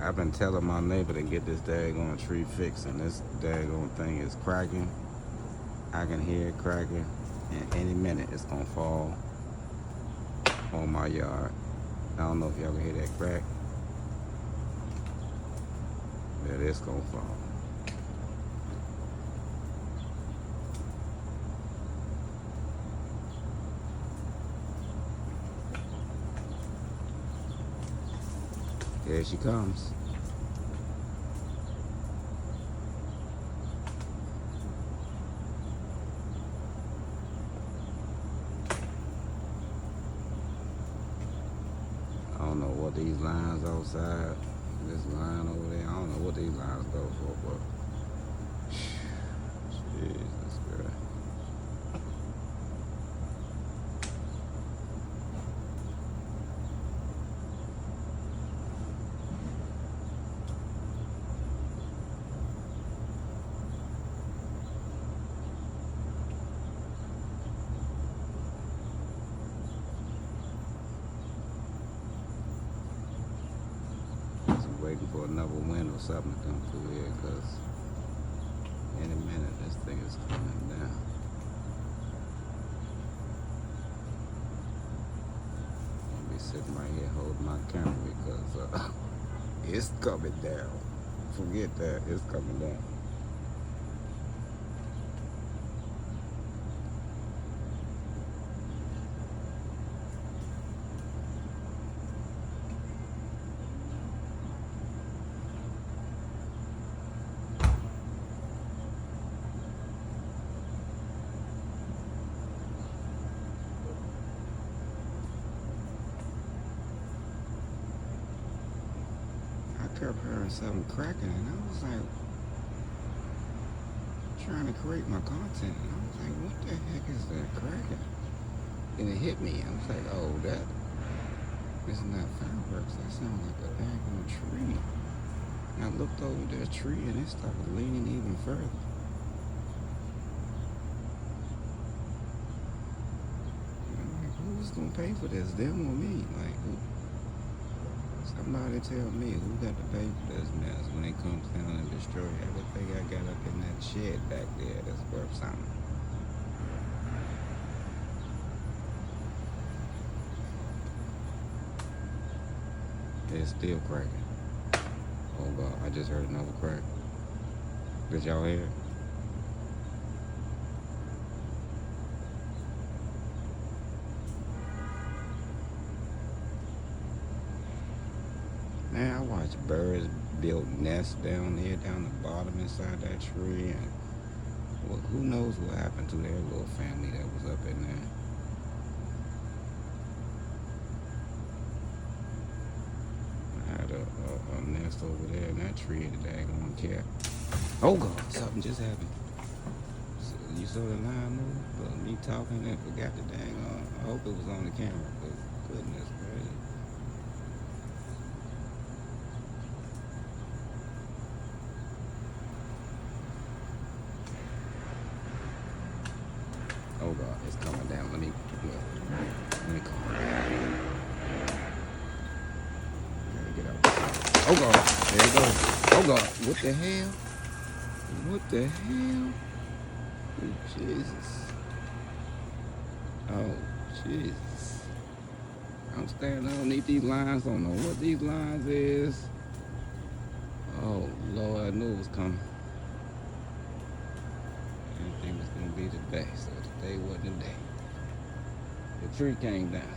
I've been telling my neighbor to get this daggone tree fixed, and this daggone thing is cracking. I can hear it cracking, and any minute it's gonna fall on my yard. I don't know if y'all can hear that crack, but it's gonna fall. There she comes. I don't know what these lines outside, this line over there, I don't know what these lines go for, but Jesus Christ. Waiting for another wind or something to come through here, because any minute this thing is coming down. I'll be sitting right here holding my camera because it's coming down. Forget that, it's coming down. I kept hearing something cracking, and I was like, trying to create my content, and I was like, what the heck is that cracking? And it hit me. I was like, oh, that is not fireworks. That sounds like a daggone tree. And I looked over that tree, and it started leaning even further. And I'm like, who's gonna pay for this? Them or me? Like, who? Somebody tell me who got to pay for this mess when it comes down and destroy everything I got up in that shed back there that's worth something. It's still cracking. Oh God, I just heard another crack. Did y'all hear it? Man, I watch birds build nests down there, down the bottom inside that tree, and well, who knows what happened to their little family that was up in there. I had a nest over there in that tree, the daggone cat. Oh God, something just happened. So you saw the line move? But me talking and forgot the daggone. I hope it was on the camera, because goodness gracious. Oh God, it's coming down. Let me calm down. Gotta get out. Oh God, there it goes. Oh God, what the hell? What the hell? Oh Jesus. Oh Jesus. I'm standing underneath these lines. Don't know what these lines is. Oh Lord, I knew it was coming. Everything was gonna be today, so today wasn't the day. The tree came down.